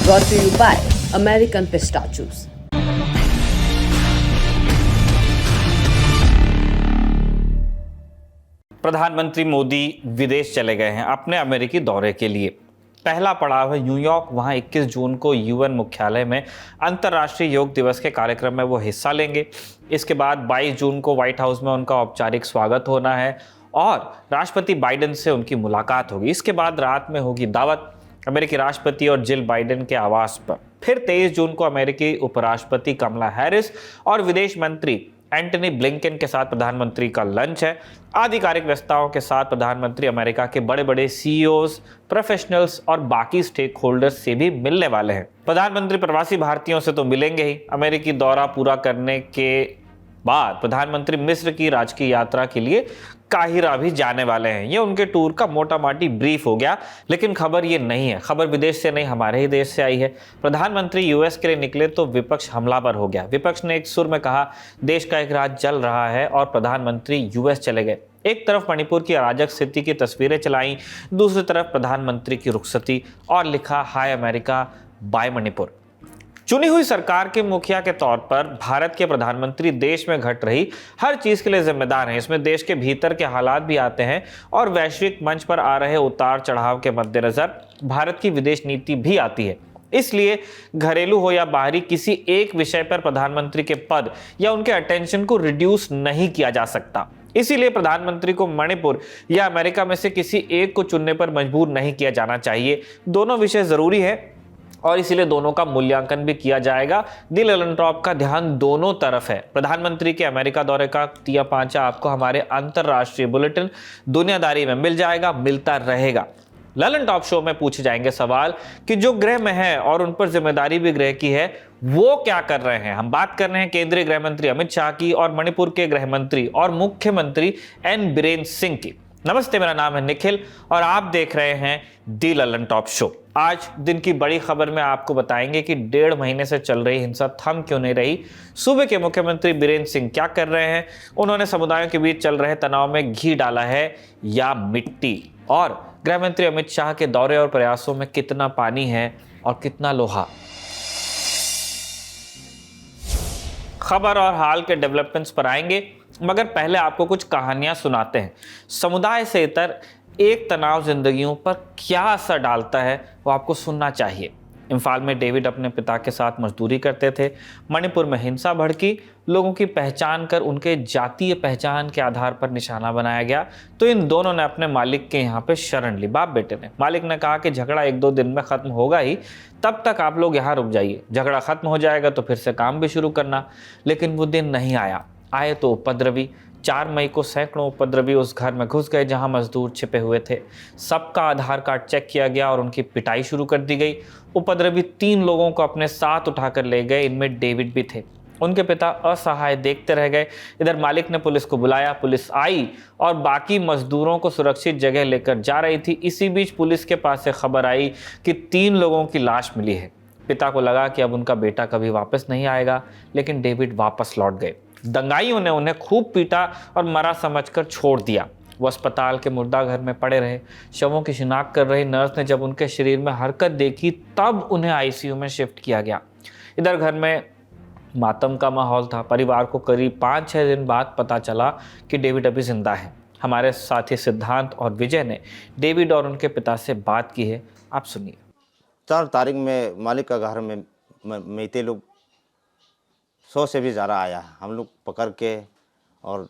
brought to you by American Pistachios. प्रधानमंत्री मोदी विदेश चले गए हैं अपने अमेरिकी दौरे के लिए। पहला पड़ाव है न्यूयॉर्क। वहां 21 जून को यूएन मुख्यालय में अंतर्राष्ट्रीय योग दिवस के कार्यक्रम में वो हिस्सा लेंगे। इसके बाद 22 जून को व्हाइट हाउस में उनका औपचारिक स्वागत होना है और राष्ट्रपति बाइडेन से उनकी मुलाकात होगी। इसके बाद रात में होगी दावत अमेरिकी राष्ट्रपति और जिल बाइडेन के आवास पर। फिर 23 जून को अमेरिकी उपराष्ट्रपति कमला हैरिस और विदेश मंत्री एंटनी ब्लिंकन के साथ प्रधानमंत्री का लंच है। आधिकारिक व्यस्तताओं के साथ प्रधानमंत्री अमेरिका के बड़े बड़े सीईओज, प्रोफेशनल्स और बाकी स्टेक होल्डर्स से भी मिलने वाले हैं। प्रधानमंत्री प्रवासी भारतीयों से तो मिलेंगे ही। अमेरिकी दौरा पूरा करने के बाद प्रधानमंत्री मिस्र की राजकीय यात्रा के लिए काहिरा भी जाने वाले हैं। ये उनके टूर का मोटा माटी ब्रीफ हो गया। लेकिन खबर ये नहीं है, खबर विदेश से नहीं, हमारे ही देश से आई है। प्रधानमंत्री यूएस के लिए निकले तो विपक्ष हमलावर हो गया। विपक्ष ने एक सुर में कहा देश का एक राज्य जल रहा है और प्रधानमंत्री यूएस चले गए। एक तरफ मणिपुर की अराजक स्थिति की तस्वीरें चलाई, दूसरी तरफ प्रधानमंत्री की रुखसती और लिखा हाय अमेरिका बाय मणिपुर। चुनी हुई सरकार के मुखिया के तौर पर भारत के प्रधानमंत्री देश में घट रही हर चीज के लिए जिम्मेदार हैं। इसमें देश के भीतर के हालात भी आते हैं और वैश्विक मंच पर आ रहे उतार चढ़ाव के मद्देनजर भारत की विदेश नीति भी आती है। इसलिए घरेलू हो या बाहरी, किसी एक विषय पर प्रधानमंत्री के पद या उनके अटेंशन को रिड्यूस नहीं किया जा सकता। इसीलिए प्रधानमंत्री को मणिपुर या अमेरिका में से किसी एक को चुनने पर मजबूर नहीं किया जाना चाहिए। दोनों विषय जरूरी है और इसीलिए दोनों का मूल्यांकन भी किया जाएगा। दी ललन-टॉप का ध्यान दोनों तरफ है। प्रधानमंत्री के अमेरिका दौरे का तिया पांचा आपको हमारे अंतरराष्ट्रीय बुलेटिन दुनियादारी में मिल जाएगा, मिलता रहेगा। ललन टॉप शो में पूछे जाएंगे सवाल कि जो गृह में है और उन पर जिम्मेदारी भी गृह की है, वो क्या कर रहे हैं। हम बात कर रहे हैं केंद्रीय गृह मंत्री अमित शाह की और मणिपुर के गृह मंत्री और मुख्यमंत्री एन बीरेन सिंह की। नमस्ते, मेरा नाम है निखिल और आप देख रहे हैं दी ललन टॉप शो। आज दिन की बड़ी खबर में आपको बताएंगे कि 1.5 महीने से चल रही हिंसा थम क्यों नहीं रही। सूबे के मुख्यमंत्री बीरेन सिंह क्या कर रहे हैं, उन्होंने समुदायों के बीच चल रहे तनाव में घी डाला है या मिट्टी, और गृह मंत्री अमित शाह के दौरे और प्रयासों में कितना पानी है और कितना लोहा। खबर और हाल के डेवलपमेंट्स पर आएंगे, मगर पहले आपको कुछ कहानियां सुनाते हैं। समुदाय से इतर एक तनाव जिंदगियों पर क्या असर डालता है वो आपको सुनना चाहिए। इम्फाल में डेविड अपने पिता के साथ मजदूरी करते थे। मणिपुर में हिंसा भड़की, लोगों की पहचान कर उनके जातीय पहचान के आधार पर निशाना बनाया गया, तो इन दोनों ने अपने मालिक के यहाँ पे शरण ली। बाप बेटे ने। मालिक ने कहा कि झगड़ा 1-2 दिन में खत्म होगा ही, तब तक आप लोग यहाँ रुक जाइए, झगड़ा खत्म हो जाएगा तो फिर से काम भी शुरू करना। लेकिन वो दिन नहीं आया। आए तो उपद्रवी। 4 मई को सैकड़ों उपद्रवी उस घर में घुस गए जहां मजदूर छिपे हुए थे। सबका आधार कार्ड चेक किया गया और उनकी पिटाई शुरू कर दी गई। उपद्रवी 3 लोगों को अपने साथ उठाकर ले गए, इनमें डेविड भी थे। उनके पिता असहाय देखते रह गए। इधर मालिक ने पुलिस को बुलाया, पुलिस आई और बाकी मजदूरों को सुरक्षित जगह लेकर जा रही थी। इसी बीच पुलिस के पास से खबर आई कि 3 लोगों की लाश मिली है। पिता को लगा कि अब उनका बेटा कभी वापस नहीं आएगा, लेकिन डेविड वापस लौट गए। दंगाइयों ने उन्हें खूब पीटा और मरा समझकर छोड़ दिया। वो अस्पताल के मुर्दा घर में पड़े रहे। शवों की शिनाख्त कर रही नर्स ने जब उनके शरीर में हरकत देखी, तब उन्हें आईसीयू में शिफ्ट किया गया। इधर घर में मातम का माहौल था। परिवार को करीब 5-6 दिन बाद पता चला कि डेविड अभी जिंदा है। हमारे साथी सिद्धांत और विजय ने डेविड और उनके पिता से बात की है, आप सुनिए। 4 तारीख में मालिक का घर में मैते लोग 100 से भी ज़्यादा आया। हम लोग पकड़ के और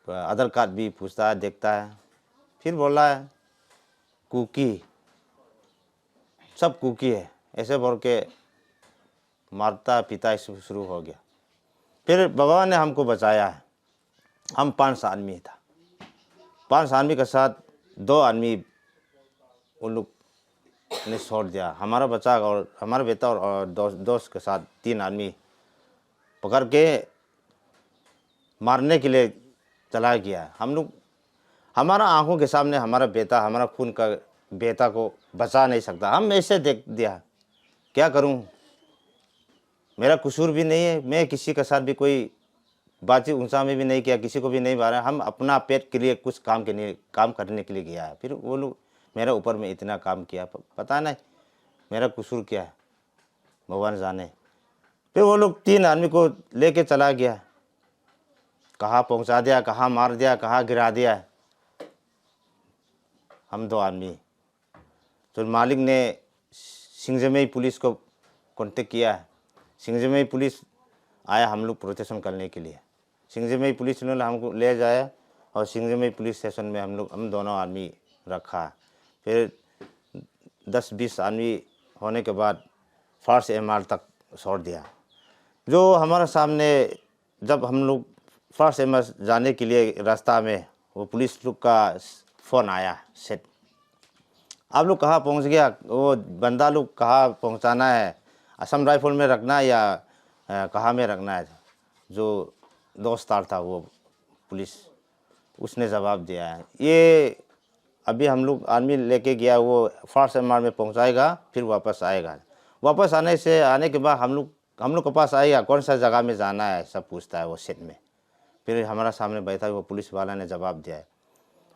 आधार कार्ड भी पूछता है, देखता है, फिर बोला है कुकी, सब कुकी है, ऐसे बोल के मारता पिता शुरू हो गया। फिर भगवान ने हमको बचाया है। हम 5 आदमी था। 5 आदमी के साथ 2 आदमी उन लोग ने छोड़ दिया। हमारा बच्चा और हमारा बेटा और दोस्त के साथ 3 आदमी पकड़ के मारने के लिए चला गया। हम लोग, हमारा आंखों के सामने हमारा बेटा, हमारा खून का बेटा को बचा नहीं सकता। हम ऐसे देख दिया, क्या करूं, मेरा कसूर भी नहीं है। मैं किसी के साथ भी कोई बातचीत ऊंचा में भी नहीं किया, किसी को भी नहीं मारा। हम अपना पेट के लिए कुछ काम करने के लिए गया है। फिर वो लोग मेरे ऊपर में इतना काम किया, पता नहीं मेरा कसूर क्या है, भगवान जाने। फिर वो लोग 3 आदमी को लेके चला गया, कहाँ पहुंचा दिया, कहाँ मार दिया, कहाँ गिरा दिया। हम 2 आदमी, तो मालिक ने सिंगजमई पुलिस को कांटेक्ट किया है। सिंगजमई पुलिस आया हम लोग प्रोटेक्शन करने के लिए। सिंगजमई पुलिस ने हमको ले जाया और सिंगजमई पुलिस स्टेशन में हम दोनों आदमी रखा। फिर 10-20 आदमी होने के बाद फर्स्ट MR तक छोड़ दिया। जो हमारे सामने जब हम लोग फर्स्ट MR जाने के लिए रास्ता में वो पुलिस लोग का फ़ोन आया, सेट आप लोग कहाँ पहुँच गया, वो बंदा लोग कहाँ पहुँचाना है, असम राइफल में रखना है या कहाँ में रखना है। जो दोस्तार था वो पुलिस, उसने जवाब दिया है ये अभी हम लोग आर्मी लेके गया, वो फर्स्ट MR में पहुँचाएगा, फिर वापस आएगा। वापस आने के बाद हम लोग के पास आएगा, कौन सा जगह में जाना है सब पूछता है वो सेट में। फिर हमारा सामने बैठा वो पुलिस वाला ने जवाब दिया है।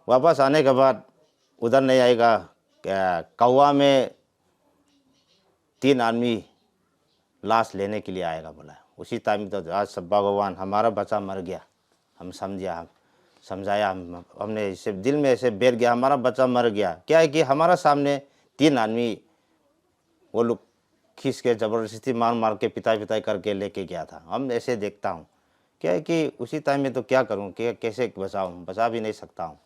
वापस आने के बाद उधर नहीं आएगा, कौवा में 3 आदमी लाश लेने के लिए आएगा बोला। उसी टाइम तो आज सब भगवान हमारा बच्चा मर गया, हम समझाया, हमने इसे दिल में ऐसे बैठ गया, हमारा बच्चा मर गया। क्या है कि हमारा सामने 3 आदमी वो लोग खींच के ज़बरदस्ती मार के पिटाई करके लेके गया था। हम ऐसे देखता हूँ, क्या है कि उसी टाइम में तो क्या करूँ, कि कैसे बचाऊँ, बचा भी नहीं सकता हूँ,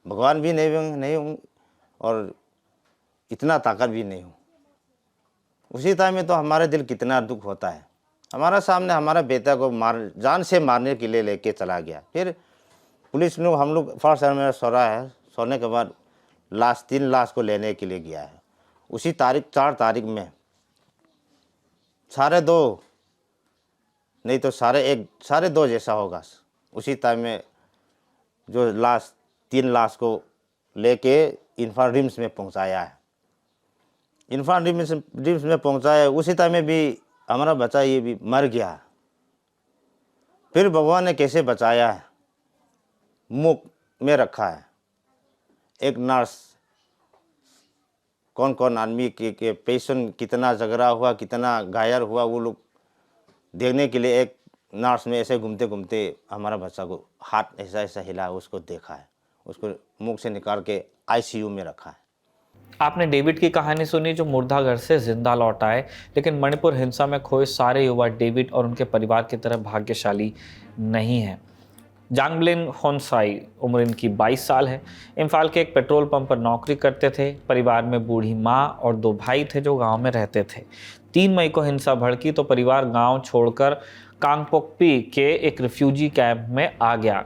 भगवान भी नहीं हूँ और इतना ताकत भी नहीं हूँ। उसी टाइम में तो हमारे दिल कितना दुख होता है। हमारा सामने हमारा बेटा को जान से मारने के लिए लेके चला गया। फिर पुलिस लोग हम लोग फर्स्ट में सोरा है, सोने के बाद 3 लाश को लेने के लिए गया है। उसी तारीख 4 तारीख में 2:30 नहीं तो 1:30 जैसा होगा। उसी टाइम में जो 3 लाश को लेके इन्फा रिम्स में पहुंचाया है। इन्फा रिम्स में पहुंचाया, उसी टाइम में भी हमारा बच्चा ये भी मर गया। फिर भगवान ने कैसे बचाया है, मुख में रखा है एक नर्स, कौन आदमी के पेशेंट कितना झगड़ा हुआ, कितना घायल हुआ, वो लोग देखने के लिए एक नर्स में ऐसे घूमते हमारा बच्चा को हाथ ऐसा हिला, उसको देखा है, उसको मुख से निकाल के ICU में रखा है। आपने डेविड की कहानी सुनी जो मुर्दा घर से जिंदा लौट आए, लेकिन मणिपुर हिंसा में खोए सारे युवा डेविड और उनके परिवार की तरह भाग्यशाली नहीं हैं। जांगब्लिन होनसाई उम्र इनकी 22 साल है। इम्फाल के एक पेट्रोल पंप पर नौकरी करते थे। परिवार में बूढ़ी माँ और 2 भाई थे जो गांव में रहते थे। 3 मई को हिंसा भड़की तो परिवार गांव छोड़कर कांगपोकपी के एक रिफ्यूजी कैंप में आ गया।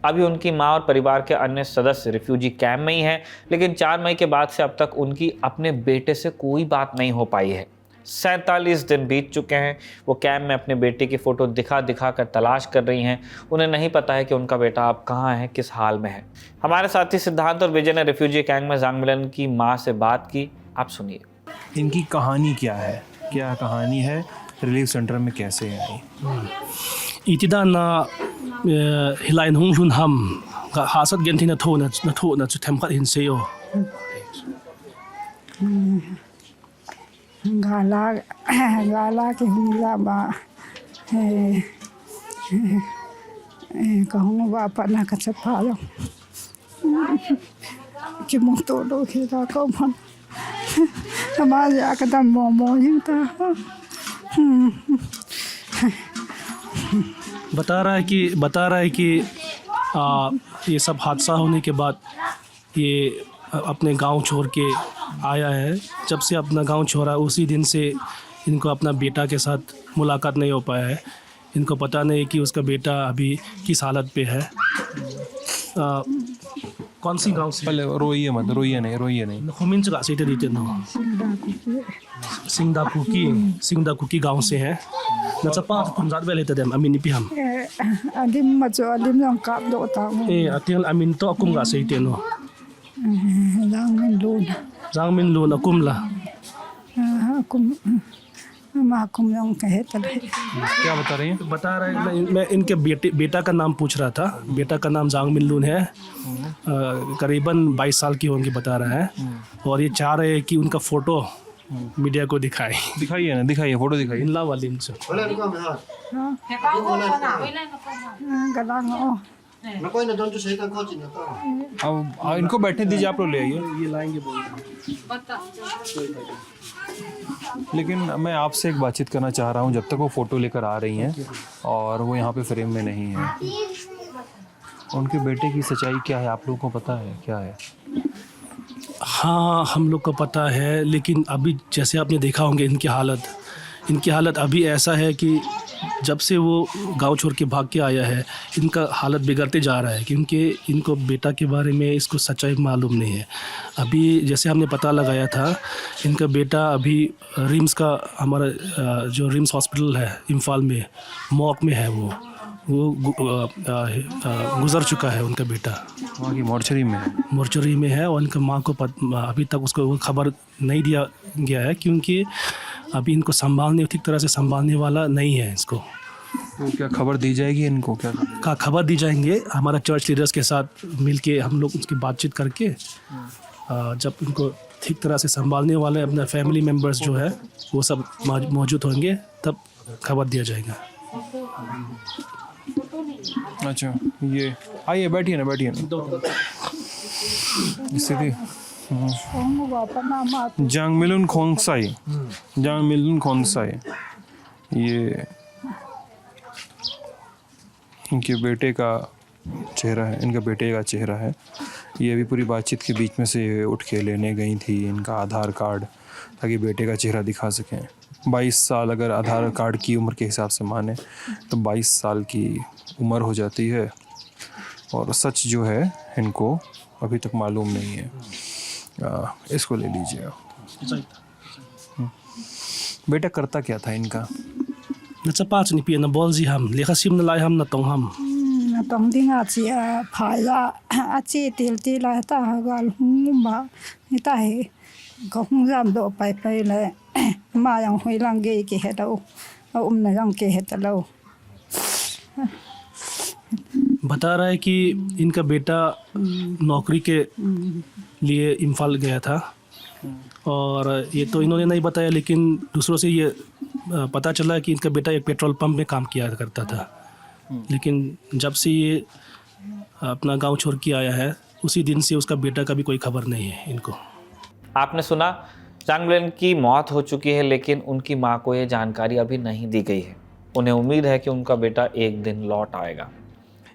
अभी उनकी मां और परिवार के अन्य सदस्य रिफ्यूजी कैंप में ही हैं, लेकिन 4 मई के बाद से अब तक उनकी अपने बेटे से कोई बात नहीं हो पाई है। 47 दिन बीत चुके हैं। वो कैंप में अपने बेटे की फ़ोटो दिखा कर तलाश कर रही हैं। उन्हें नहीं पता है कि उनका बेटा अब कहाँ है, किस हाल में है। हमारे साथी सिद्धांत और विजय ने रिफ्यूजी कैंप में जांगब्लिन की माँ से बात की। आप सुनिए। इनकी कहानी क्या है, क्या कहानी है, रिलीफ सेंटर में कैसे आई? इतिदाना हिलाइन हुन हम हासत गेंथी न थो न थेमखत हिंसेयो गाला के हुला बा कहूँ बा पना का चपालो कि मुतो दो खिला को मन हमारे आकदम मोमो हिंता बता रहा है कि ये सब हादसा होने के बाद ये अपने गांव छोड़ के आया है। जब से अपना गांव छोड़ा उसी दिन से इनको अपना बेटा के साथ मुलाकात नहीं हो पाया है। इनको पता नहीं कि उसका बेटा अभी किस हालत पे है। कौन सी गांव से? पहले रोइए नहीं। हुमिन जगह से देते ना सिंगदाकुकी गांव से है। नचपा कुमजात वेले तदम अमिन पिहम अदिम मचो अदिम लंग काप दो ताऊ अतिल अमिन तो अकुम गा से तेनो जांगमिन लोन अकुम ला अकुम माकुम लंग कहे तले। क्या बता रही हैं? बता रहे मैं इनके बेटा का नाम पूछ रहा था। बेटा का नाम जांगमिन लून है। करीबन 22 साल की होंगी बता रहा है। और ये चाह रहे हैं कि उनका फ़ोटो मीडिया को दिखाए। दिखाइए ना, दिखाइए, फोटो दिखाइए। इन ला वाली इनसे गलांग ओ अब इनको बैठने दीजिए, आप लोग ले आइए। ये लाएंगे बोल। लेकिन मैं आपसे एक बातचीत करना चाह रहा हूँ, जब तक वो फ़ोटो लेकर आ रही हैं और वो यहाँ पे फ्रेम में नहीं है, उनके बेटे की सच्चाई क्या है, आप लोगों को पता है क्या है? हाँ, हम लोग को पता है, लेकिन अभी जैसे आपने देखा होंगे इनकी हालत अभी ऐसा है कि जब से वो गांव छोड़ के भाग के आया है, इनका हालत बिगड़ते जा रहा है, क्योंकि इनको बेटा के बारे में इसको सच्चाई मालूम नहीं है। अभी जैसे हमने पता लगाया था, इनका बेटा अभी रिम्स का, हमारा जो रिम्स हॉस्पिटल है इम्फाल में, मॉक में है, वो गुज़र चुका है उनका बेटा। वहाँ की मोर्चरी में है और उनका माँ को अभी तक उसको वो खबर नहीं दिया गया है, क्योंकि अभी इनको ठीक तरह से संभालने वाला नहीं है इसको। तो क्या खबर दी जाएगी इनको? क्या खबर दी जाएंगे, हमारा चर्च लीडर्स के साथ मिलके हम लोग उसकी बातचीत करके जब इनको ठीक तरह से संभालने वाले अपना फैमिली मेम्बर्स जो है वो सब मौजूद होंगे, तब खबर दिया जाएगा। अच्छा, ये आइए, बैठिए ना। स्थिति जांगमिलुन खोंगसाई, ये इनके बेटे का चेहरा है। ये अभी पूरी बातचीत के बीच में से उठ के लेने गई थी इनका आधार कार्ड, ताकि बेटे का चेहरा दिखा सकें। 22 साल अगर आधार कार्ड की उम्र के हिसाब से माने तो 22 साल की उम्र हो जाती है, और सच जो है इनको अभी तक मालूम नहीं है। इसको ले लीजिए। बेटा करता क्या था इनका? नचपाच नि पिया न बॉलजी हम लेखसिम न लाई हम न तोंग हम न तोंग दिंगा ची फाया अची तिल ता गाल हुंबा निता है गहुं जाम दो पाई ले मा yang hui lang ge ke hello न yang के हेलो। बता रहा है कि इनका बेटा नौकरी के लिए इम्फाल गया था, और ये तो इन्होंने नहीं बताया, लेकिन दूसरों से ये पता चला कि इनका बेटा एक पेट्रोल पंप में काम किया करता था। लेकिन जब से ये अपना गांव छोड़ के आया है, उसी दिन से उसका बेटा का भी कोई खबर नहीं है इनको। आपने सुना, चांगमिलिन की मौत हो चुकी है, लेकिन उनकी मां को ये जानकारी अभी नहीं दी गई है। उन्हें उम्मीद है कि उनका बेटा एक दिन लौट आएगा।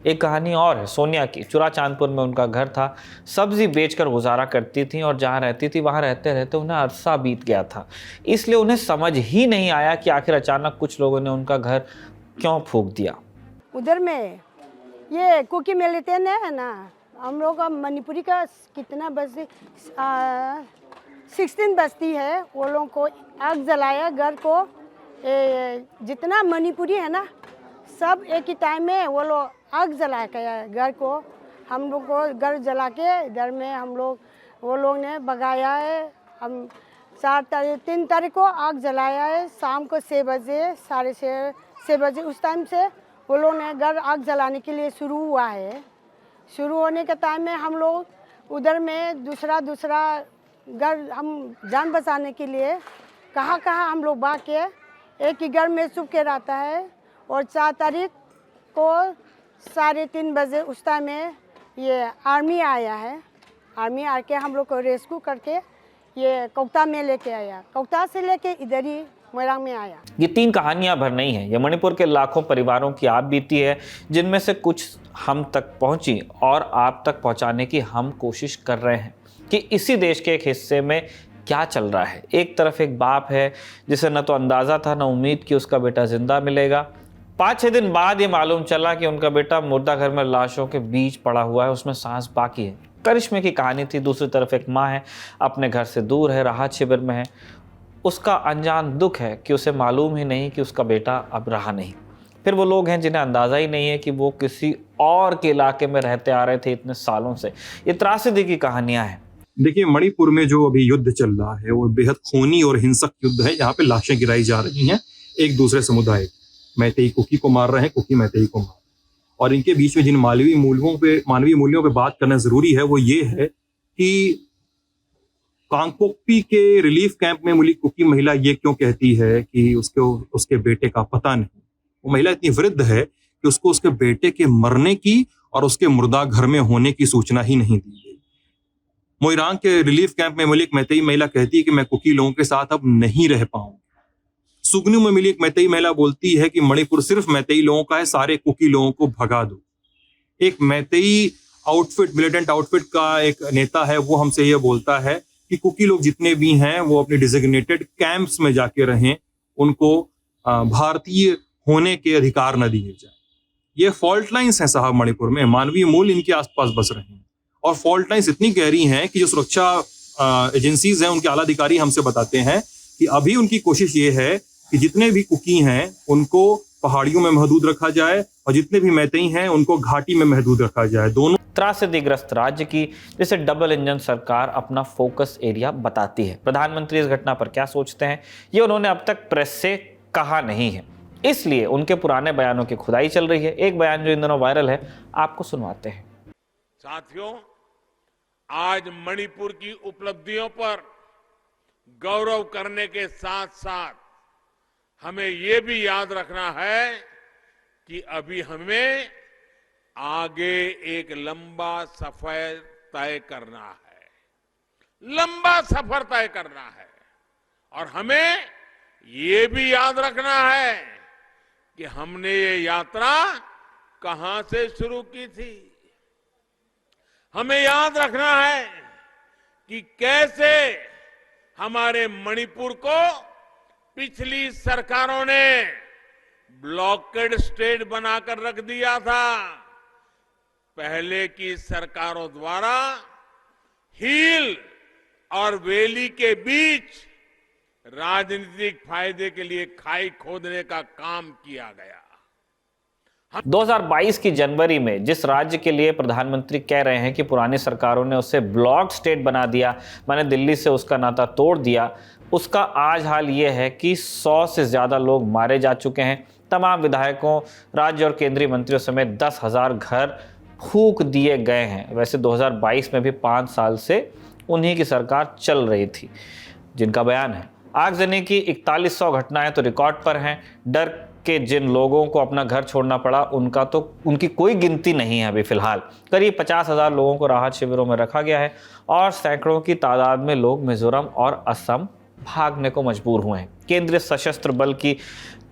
एक कहानी और है सोनिया की। चुराचांदपुर में उनका घर था, सब्जी बेचकर गुजारा करती थी, और जहाँ रहती थी वहाँ रहते रहते उन्हें अरसा बीत गया था। इसलिए उन्हें समझ ही नहीं आया कि आखिर अचानक कुछ लोगों ने उनका घर क्यों फूंक दिया। उधर में ये कुकी मिलिटेन है ना, हम लोग का मणिपुरी का कितना बस्ती 16 बस्ती है, वो लोगों को आग जलाया घर को। जितना मणिपुरी है ना, सब एक ही टाइम में वो लोग आग जला के घर को, हम लोग को घर जला के घर में हम लोग वो लोग ने भगाया है। हम 3 तारीख को आग जलाया है, शाम को 6 बजे 6:30 बजे उस टाइम से वो लोग ने घर आग जलाने के लिए शुरू हुआ है। शुरू होने के टाइम में हम लोग उधर में दूसरा घर हम जान बचाने के लिए कहाँ हम लोग भाग के एक ही घर में छुप के रहता है। और 4 तारीख को 3:30 बजे उस टाइम में ये आर्मी आया है। आर्मी आके हम लोग को रेस्क्यू करके ये कोकता में लेके आया, कोकता से लेके इधर ही मोइरांग में आया। ये 3 कहानियां भर नहीं है, ये मणिपुर के लाखों परिवारों की आप बीती है, जिनमें से कुछ हम तक पहुंची और आप तक पहुंचाने की हम कोशिश कर रहे हैं कि इसी देश के एक हिस्से में क्या चल रहा है। एक तरफ एक बाप है जिसे न तो अंदाज़ा था न उम्मीद कि उसका बेटा ज़िंदा मिलेगा। 5-6 दिन बाद ये मालूम चला कि उनका बेटा मुर्दा घर में लाशों के बीच पड़ा हुआ है, उसमें सांस बाकी है। करिश्मे की कहानी थी। दूसरी तरफ एक माँ है, अपने घर से दूर है, राहत शिविर में है। उसका अनजान दुख है कि उसे मालूम ही नहीं कि उसका बेटा अब रहा नहीं। फिर वो लोग हैं जिन्हें अंदाज़ा ही नहीं है कि वो किसी और के इलाके में रहते आ रहे थे इतने सालों से। ये त्रासदी की कहानियाँ हैं। देखिए, मणिपुर में जो अभी युद्ध चल रहा है वो बेहद खूनी और हिंसक युद्ध है, जहाँ पे लाशें गिराई जा रही हैं एक दूसरे समुदाय। मैतेई कुकी को मार रहे हैं, कुकी मैतेई को मार। और इनके बीच में जिन मानवीय मूल्यों पे बात करना जरूरी है वो ये है कि कांगपोकपी के रिलीफ कैंप में मिली कुकी महिला ये क्यों कहती है कि उसके बेटे का पता नहीं? वो महिला इतनी वृद्ध है कि उसको उसके बेटे के मरने की और उसके मुर्दा घर में होने की सूचना ही नहीं दी गई। मोइरांग के रिलीफ कैंप में मिली एक मैतेई महिला कहती है कि मैं कुकी लोगों के साथ अब नहीं रह पाऊंगी। सुगनू में मिली एक मैतेई महिला बोलती है कि मणिपुर सिर्फ मैतेई लोगों का है, सारे कुकी लोगों को भगा दो। एक मैतेई आउटफिट, मिलिटेंट आउटफिट का एक नेता है, वो हमसे ये बोलता है कि कुकी लोग जितने भी हैं वो अपने डिजिग्नेटेड कैंप्स में जाके रहें, उनको भारतीय होने के अधिकार न दिए जाए। ये फॉल्ट लाइंस हैं साहब, मणिपुर में मानवीय मूल्य इनके आसपास बस रहे हैं और फॉल्ट लाइंस इतनी गहरी हैं कि जो सुरक्षा एजेंसीज हैं, उनके आला अधिकारी हमसे बताते हैं कि अभी उनकी कोशिश ये है कि जितने भी कुकी हैं उनको पहाड़ियों में महदूद रखा जाए और जितने भी मैतेई हैं उनको घाटी में महदूद रखा जाए। दोनों त्रासदीग्रस्त राज्य की जिसे डबल इंजन सरकार अपना फोकस एरिया बताती है। प्रधानमंत्री इस घटना पर क्या सोचते हैं ये उन्होंने अब तक प्रेस से कहा नहीं है, इसलिए उनके पुराने बयानों की खुदाई चल रही है। एक बयान जो इन दिनों वायरल है, आपको सुनवाते हैं। साथियों, आज मणिपुर की उपलब्धियों पर गौरव करने के साथ साथ हमें ये भी याद रखना है कि अभी हमें आगे एक लंबा सफर तय करना है, लंबा सफर तय करना है। और हमें ये भी याद रखना है कि हमने ये यात्रा कहां से शुरू की थी। हमें याद रखना है कि कैसे हमारे मणिपुर को पिछली सरकारों ने ब्लॉकेड स्टेट बनाकर रख दिया था। पहले की सरकारों द्वारा हिल और वैली के बीच राजनीतिक फायदे के लिए खाई खोदने का काम किया गया। 2022 की जनवरी में जिस राज्य के लिए प्रधानमंत्री कह रहे हैं कि पुरानी सरकारों ने उसे ब्लॉक स्टेट बना दिया, मैंने दिल्ली से उसका नाता तोड़ दिया, उसका आज हाल ये है कि 100 से ज़्यादा लोग मारे जा चुके हैं। तमाम विधायकों, राज्य और केंद्रीय मंत्रियों समेत 10,000 घर फूंक दिए गए हैं। वैसे 2022 में भी 5 साल से उन्हीं की सरकार चल रही थी, जिनका बयान है आगजनी की 4100 घटनाएं तो रिकॉर्ड पर हैं। डर के जिन लोगों को अपना घर छोड़ना पड़ा उनकी कोई गिनती नहीं है अभी फिलहाल। करीब 50,000 लोगों को राहत शिविरों में रखा गया है और सैकड़ों की तादाद में लोग मिजोरम और असम भागने को मजबूर हुए हैं। केंद्रीय सशस्त्र बल की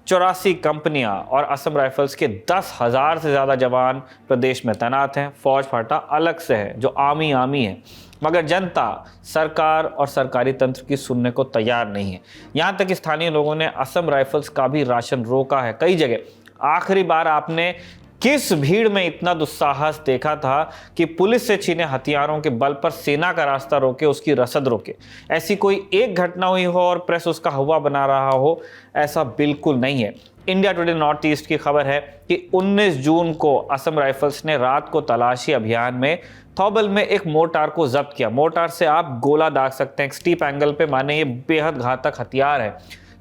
84 कंपनियां और असम राइफल्स के 10,000 से ज़्यादा जवान प्रदेश में तैनात हैं। फौज फाटा अलग से है जो आर्मी है, मगर जनता सरकार और सरकारी तंत्र की सुनने को तैयार नहीं है। यहाँ तक स्थानीय लोगों ने असम राइफल्स का भी राशन रोका है कई जगह। आखिरी बार आपने किस भीड़ में इतना दुस्साहस देखा था कि पुलिस से छीने हथियारों के बल पर सेना का रास्ता रोके, उसकी रसद रोके? ऐसी कोई एक घटना हुई हो और प्रेस उसका हवा बना रहा हो, ऐसा बिल्कुल नहीं है। इंडिया टुडे नॉर्थ ईस्ट की खबर है कि 19 जून को असम राइफल्स ने रात को तलाशी अभियान में थौबल में एक मोर्टार को जब्त किया। मोर्टार से आप गोला दाग सकते हैं, स्टीप एंगल पे, माने ये बेहद घातक हथियार है।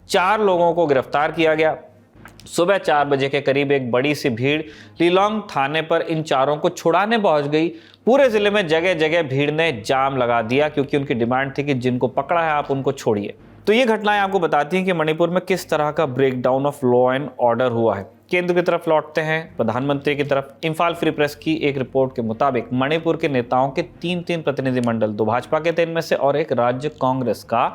4 लोगों को गिरफ्तार किया गया। सुबह 4 बजे के करीब एक बड़ी सी भीड़ लिलोंग थाने पर इन चारों को छुड़ाने पहुंच गई। पूरे जिले में जगह जगह भीड़ ने जाम लगा दिया क्योंकि उनकी डिमांड थी कि जिनको पकड़ा है आप उनको छोड़िए। तो ये घटनाएं आपको बताती हैं कि मणिपुर में किस तरह का breakdown of law and order हुआ है। केंद्र की तरफ लौटते हैं, प्रधानमंत्री की तरफ। इम्फाल फ्री प्रेस की एक रिपोर्ट के मुताबिक मणिपुर के नेताओं के 3 प्रतिनिधिमंडल, 2 भाजपा के थे इनमें से और एक राज्य कांग्रेस का,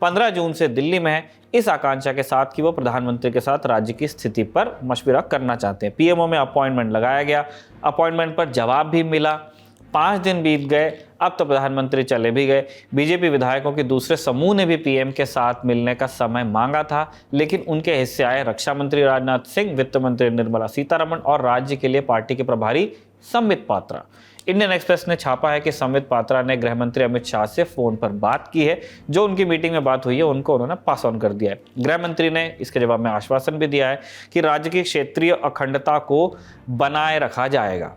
15 जून से दिल्ली में है, इस आकांक्षा के साथ कि वो प्रधानमंत्री के साथ राज्य की स्थिति पर मशविरा करना चाहते हैं। पीएमओ में अपॉइंटमेंट लगाया गया, अपॉइंटमेंट पर जवाब भी मिला। 5 दिन बीत गए, अब तो प्रधानमंत्री चले भी गए। बीजेपी विधायकों के दूसरे समूह ने भी पीएम के साथ मिलने का समय मांगा था, लेकिन उनके हिस्से आए रक्षा मंत्री राजनाथ सिंह, वित्त मंत्री निर्मला सीतारमण और राज्य के लिए पार्टी के प्रभारी संबित पात्रा। इंडियन एक्सप्रेस ने छापा है कि संबित पात्रा ने गृह मंत्री अमित शाह से फोन पर बात की है। जो उनकी मीटिंग में बात हुई है उनको उन्होंने पास ऑन कर दिया है। गृह मंत्री ने इसके जवाब में आश्वासन भी दिया है कि राज्य की क्षेत्रीय अखंडता को बनाए रखा जाएगा।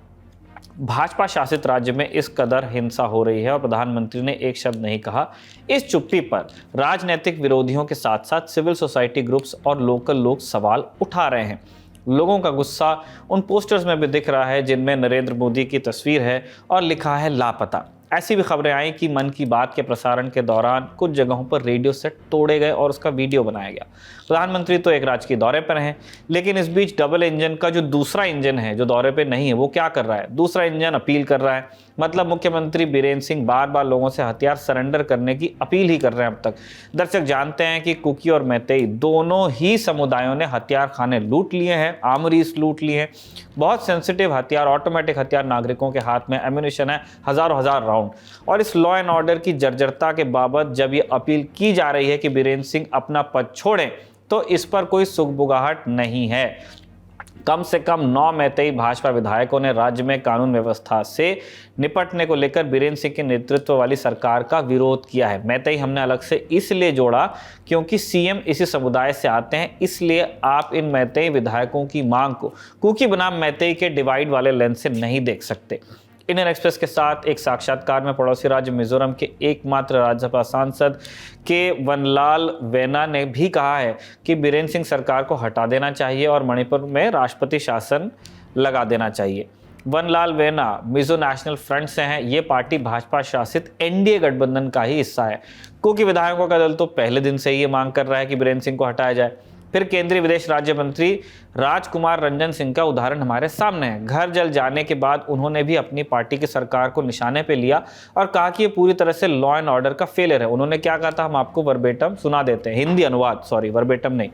भाजपा शासित राज्य में इस कदर हिंसा हो रही है और प्रधानमंत्री ने एक शब्द नहीं कहा। इस चुप्पी पर राजनीतिक विरोधियों के साथ साथ सिविल सोसाइटी ग्रुप्स और लोकल लोग सवाल उठा रहे हैं। लोगों का गुस्सा उन पोस्टर्स में भी दिख रहा है जिनमें नरेंद्र मोदी की तस्वीर है और लिखा है लापता। ऐसी भी खबरें आई कि मन की बात के प्रसारण के दौरान कुछ जगहों पर रेडियो सेट तोड़े गए और उसका वीडियो बनाया गया। प्रधानमंत्री तो एक राजकीय दौरे पर हैं, लेकिन इस बीच डबल इंजन का जो दूसरा इंजन है जो दौरे पे नहीं है, वो क्या कर रहा है? दूसरा इंजन अपील कर रहा है। मतलब मुख्यमंत्री बीरेन्द्र सिंह बार बार लोगों से हथियार सरेंडर करने की अपील ही कर रहे हैं अब तक। दर्शक जानते हैं कि कुकी और मैतेई दोनों ही समुदायों ने हथियार खाने लूट लिए हैं, आर्मरीज लूट लिए हैं। बहुत सेंसिटिव हथियार, ऑटोमेटिक हथियार नागरिकों के हाथ में, एम्यूनिशन है हजारों हजार राउंड। और इस लॉ एंड ऑर्डर की जर्जरता के बाबत जब ये अपील की जा रही है कि बीरेन्द्र सिंह अपना पद छोड़ें, तो इस पर कोई सुगबुगाहट नहीं है। कम से कम 9 मैतेई भाजपा विधायकों ने राज्य में कानून व्यवस्था से निपटने को लेकर बीरेन्द्र सिंह के नेतृत्व वाली सरकार का विरोध किया है। मैतेई हमने अलग से इसलिए जोड़ा क्योंकि सीएम इसी समुदाय से आते हैं, इसलिए आप इन मैतेई विधायकों की मांग को कुकी बनाम मैतेई के डिवाइड वाले लेंस से नहीं देख सकते। इंडियन एक्सप्रेस के साथ एक साक्षात्कार में पड़ोसी राज्य मिजोरम के एकमात्र राज्यसभा सांसद के वनलाल वेना ने भी कहा है कि बीरेन्द्र सिंह सरकार को हटा देना चाहिए और मणिपुर में राष्ट्रपति शासन लगा देना चाहिए। Vanlal vena Mizo national front से हैं। ये पार्टी भाजपा शासित एनडीए गठबंधन का ही हिस्सा है। कुकी विधायकों का दल तो पहले दिन से ही ये मांग कर रहा है कि बीरेन्द्र सिंह को हटाया जाए। फिर केंद्रीय विदेश राज्य मंत्री राजकुमार रंजन सिंह का उदाहरण हमारे सामने है। घर जल जाने के बाद उन्होंने भी अपनी पार्टी की सरकार को निशाने पे लिया और कहा कि ये पूरी तरह से लॉ एंड ऑर्डर का फेलियर है। उन्होंने क्या कहा था, हम आपको वर्बेटम सुना देते हैं, हिंदी अनुवाद, सॉरी वर्बेटम नहीं।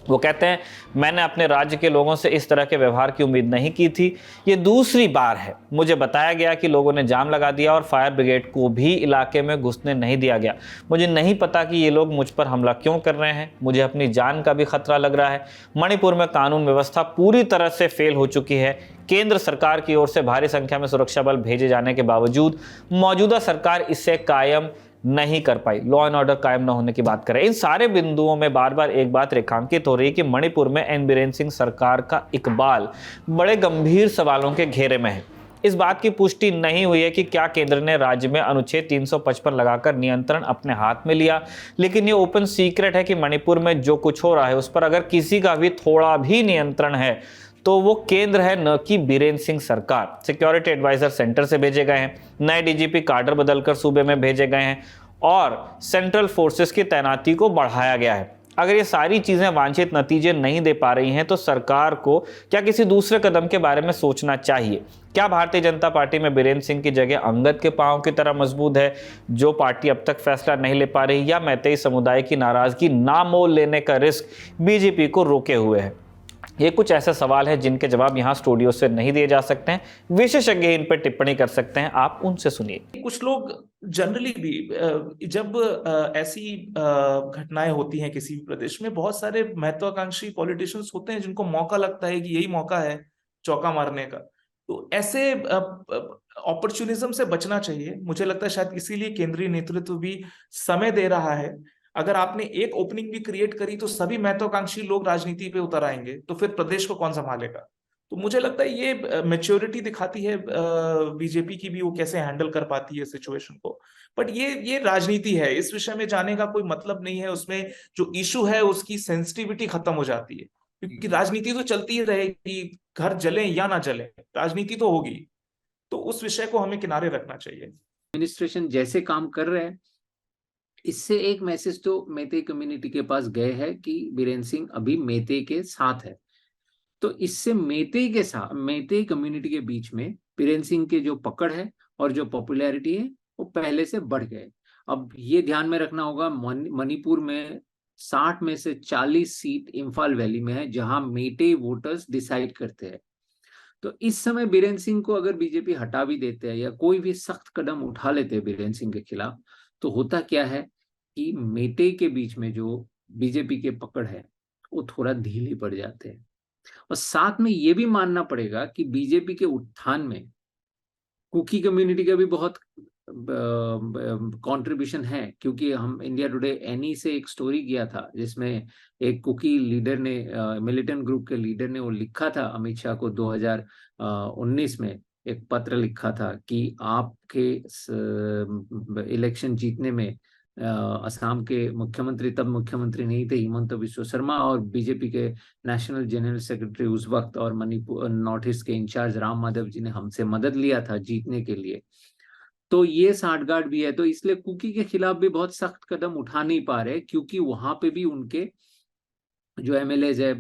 वो कहते हैं, मैंने अपने राज्य के लोगों से इस तरह के व्यवहार की उम्मीद नहीं की थी। ये दूसरी बार है। मुझे बताया गया कि लोगों ने जाम लगा दिया और फायर ब्रिगेड को भी इलाके में घुसने नहीं दिया गया। मुझे नहीं पता कि ये लोग मुझ पर हमला क्यों कर रहे हैं। मुझे अपनी जान का भी खतरा लग रहा है। मणिपुर में कानून व्यवस्था पूरी तरह से फेल हो चुकी है। केंद्र सरकार की ओर से भारी संख्या में सुरक्षा बल भेजे जाने के बावजूद मौजूदा सरकार इसे कायम नहीं कर पाई। लॉ एंड ऑर्डर कायम न होने की बात करें। इन सारे बिंदुओं में बार बार एक बात रेखांकित हो रही है कि मणिपुर में एन बीरेन्द्र सिंह सरकार का इकबाल बड़े गंभीर सवालों के घेरे में है। इस बात की पुष्टि नहीं हुई है कि क्या केंद्र ने राज्य में अनुच्छेद 355 लगाकर नियंत्रण अपने हाथ में लिया, लेकिन ये ओपन सीक्रेट है कि मणिपुर में जो कुछ हो रहा है उस पर अगर किसी का भी थोड़ा भी नियंत्रण है तो वो केंद्र है, न कि बीरेन्द्र सिंह सरकार। सिक्योरिटी एडवाइजर सेंटर से भेजे गए हैं, नए डीजीपी काडर बदलकर सूबे में भेजे गए हैं और सेंट्रल फोर्सेस की तैनाती को बढ़ाया गया है। अगर ये सारी चीजें वांछित नतीजे नहीं दे पा रही हैं तो सरकार को क्या किसी दूसरे कदम के बारे में सोचना चाहिए। क्या भारतीय जनता पार्टी में बीरेन्द्र सिंह की जगह अंगद के पांव की तरह मजबूत है, जो पार्टी अब तक फैसला नहीं ले पा रही, या मैतेई समुदाय की नाराजगी ना मोल लेने का रिस्क बीजेपी को रोके हुए है? ये कुछ ऐसे सवाल हैं जिनके जवाब यहाँ स्टूडियो से नहीं दिए जा सकते हैं। विशेषज्ञ इन पर टिप्पणी कर सकते हैं, आप उनसे सुनिए। कुछ लोग जनरली भी जब ऐसी घटनाएं होती हैं किसी भी प्रदेश में, बहुत सारे महत्वाकांक्षी पॉलिटिशियंस होते हैं जिनको मौका लगता है कि यही मौका है चौका मारने का। तो ऐसे अपॉर्चुनिज्म से बचना चाहिए। मुझे लगता है शायद इसीलिए केंद्रीय नेतृत्व भी समय दे रहा है। अगर आपने एक ओपनिंग भी क्रिएट करी तो सभी महत्वाकांक्षी लोग राजनीति पे उतर आएंगे, तो फिर प्रदेश को कौन संभालेगा? तो मुझे लगता है ये मैच्योरिटी दिखाती है बीजेपी की भी, वो कैसे हैंडल कर पाती है सिचुएशन को। बट ये राजनीति है, इस विषय में जाने का कोई मतलब नहीं है। उसमें जो इशू है उसकी सेंसिटिविटी खत्म हो जाती है, क्योंकि राजनीति तो चलती ही रहेगी, घर जले या ना जले, राजनीति तो होगी। तो उस विषय को हमें किनारे रखना चाहिए। एडमिनिस्ट्रेशन जैसे काम कर रहे हैं, इससे एक मैसेज तो मैतेई कम्युनिटी के पास गए है कि बीरेन्द्र सिंह अभी मैतेई के साथ है। तो इससे मैतेई कम्युनिटी के बीच में बीरेन्द्र सिंह के जो पकड़ है और जो पॉपुलैरिटी है वो पहले से बढ़ गए। अब ये ध्यान में रखना होगा, मणिपुर में 60 में से 40 सीट इम्फाल वैली में है जहां मैतेई वोटर्स डिसाइड करते हैं। तो इस समय बीरेन्द्र सिंह को अगर बीजेपी हटा भी देते हैं या कोई भी सख्त कदम उठा लेते हैं बीरेन्द्र सिंह के खिलाफ, तो होता क्या है कि मैतेई के बीच में जो बीजेपी के पकड़ है वो थोड़ा ढीली पड़ जाते हैं। और साथ में ये भी मानना पड़ेगा कि बीजेपी के उत्थान में कुकी कम्युनिटी का भी बहुत कंट्रीब्यूशन है, क्योंकि हम इंडिया टुडे एनी से एक स्टोरी किया था जिसमें एक कुकी लीडर ने, मिलिटेंट ग्रुप के लीडर ने वो लिखा था अमित शाह को 2019 में एक पत्र लिखा था कि आपके इलेक्शन जीतने में असम के मुख्यमंत्री, तब मुख्यमंत्री नहीं थे, हिमंत बिस्वा शर्मा, और बीजेपी के नेशनल जनरल सेक्रेटरी उस वक्त और मणिपुर नॉर्थ ईस्ट के इंचार्ज राम माधव जी ने हमसे मदद लिया था जीतने के लिए। तो ये साठगांठ भी है। तो इसलिए कुकी के खिलाफ भी बहुत सख्त कदम उठा नहीं पा रहे, क्योंकि वहां पे भी उनके जो एमएलएज है,